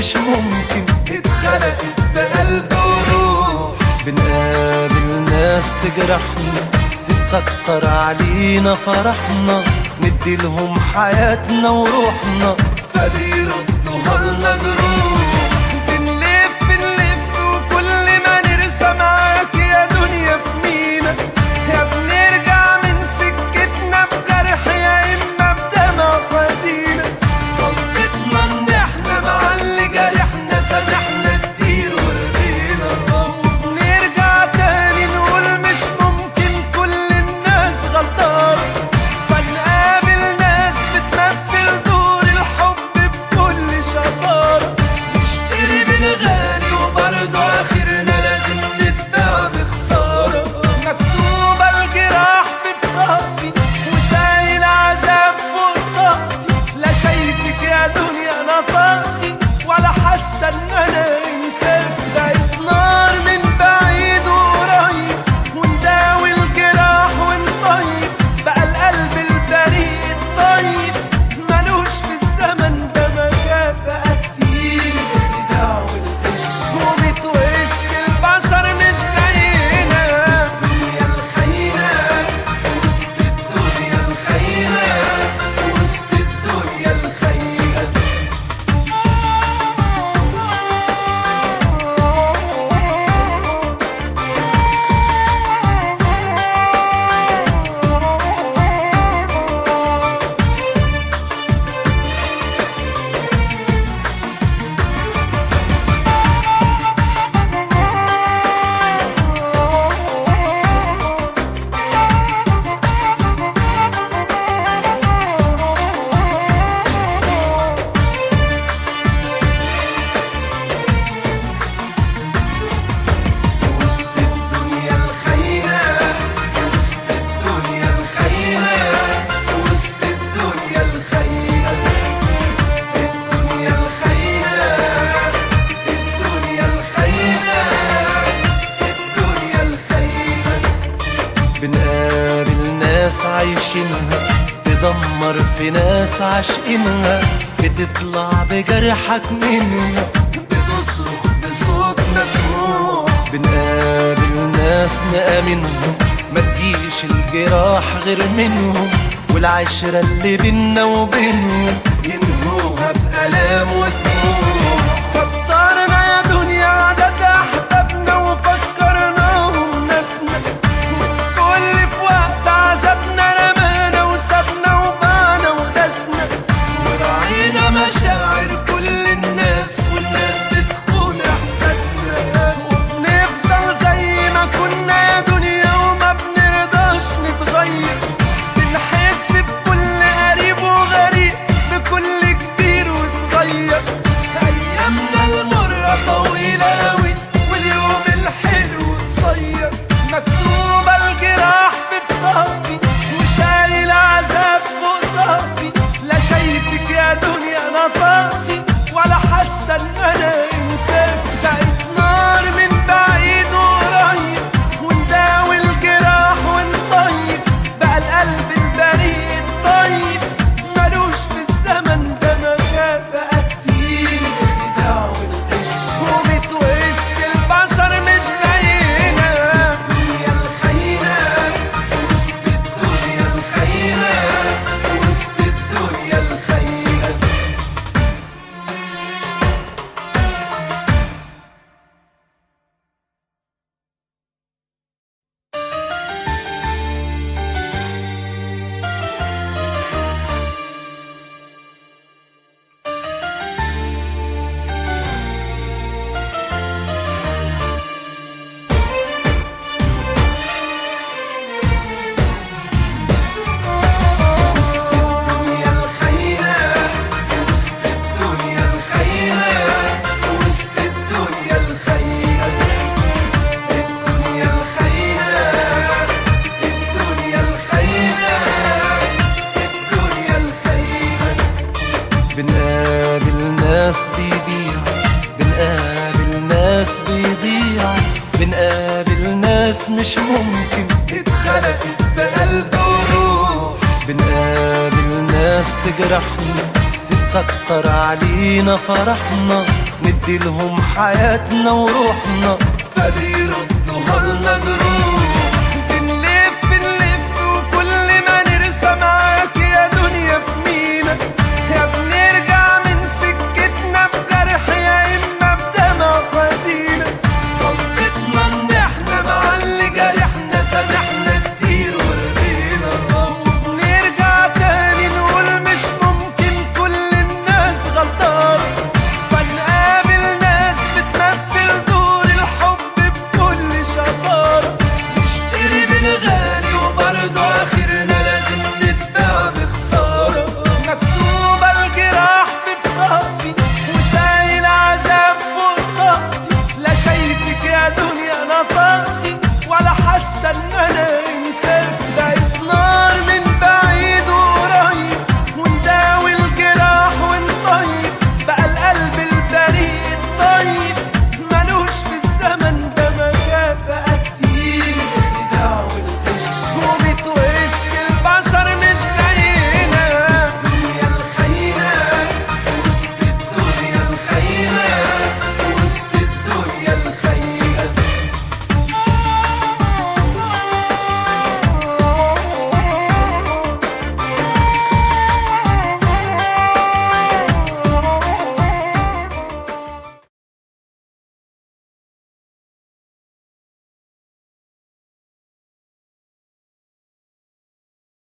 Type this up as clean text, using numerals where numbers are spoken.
مش ممكن اتخلقت بقلب وروح. بنقابل ناس تجرحنا تستكتر علينا فرحنا، نديلهم حياتنا وروحنا فبيردوها لنا جروح. بنلف وكل ما نرسى معاك يا دنيا بمينا، يا بنرجع من سكتنا بجرح يا اما بدمع حزينة. غلطتنا ان احنا مع اللي جرحنا سامحنا كتير ورضينا، وبنرجع تاني نقول مش ممكن كل الناس غلطانة. فنقابل ناس بتمثل دور الحب بكل شطارة، نشتري بالغالي وبرضه اخرنا لازم نتباع بخسارة. مكتوبة الجراح في بطاقتي وشايل عذاب فوق طاقتي، لا شايفك يا دنيا نطاقتي ولا حاسة ان انا انسان. بقيت نار من بعيد وقريب ونداوي الجراح ونطيب، بقى القلب البريء الطيب ملوش في الزمن ده مكان. بقى كتير الخداع والغش وبتوش البشر مش باينة. الدنيا الخاينة وسط الدنيا الخاينة، وسط الدنيا الخاينة. وسط الدنيا الخاينة، وسط الدنيا الخاينة، وسط الدنيا الخاينة. الدنيا الخاينة، الدنيا الخاينة، الدنيا الخاينة. بنقابل ناس عايشينها تدمر في ناس عاشقينها، بتطلع بجرحك منها بتصرخ بصوت مسموع. بنقابل ناس نآمنهم ما تجيش الجراح غير منهم، والعشرة اللي بينا وبينهم ينهوها بألام ودموع. فكرنا يا دنيا عدد أحبابنا وفكرناهم ناسنا، كل في وقت عذابنا رمانا وسابنا وبانا وداسنا. وراعينا مشاعر كل الناس والناس بتخون احساسنا، وبنفضل زي ما كنا يا دنيا وما بنرضاش نتغير. بنحس بكل قريب وغريب بكل كبير وصغير. ايامنا المرة طويلة اوي واليوم الحلو قصير. مكتوبة الجراح في بطاقتي وشايل عذاب فوق طاقتي، لا شايفك يا دنيا نطاقتي ولا حاسة ان انا انسان. بقيت نار من بعيد وقريب ونداوي الجراح ونطيب، بقى القلب البريء الطيب ملوش في الزمن ده مكان. بقى كتير الخداع والغش وبتوش البشر مش باينة. الدنيا الخاينة، وسط الدنيا الخاينة، وسط الدنيا الخاينة. وسط الدنيا الخاينة، وسط الدنيا الخاينة، وسط الدنيا الخاينة. الدنيا الخاينة، الدنيا الخاينة، الدنيا الخاينة. بنقابل ناس بيبيع، بنقابل ناس بيضيع، بنقابل ناس مش ممكن اتخلقت بقلب وروح. بنقابل ناس تجرحنا تستكتر علينا فرحنا، ندي لهم حياتنا وروحنا، فبيردوها لنا جروح.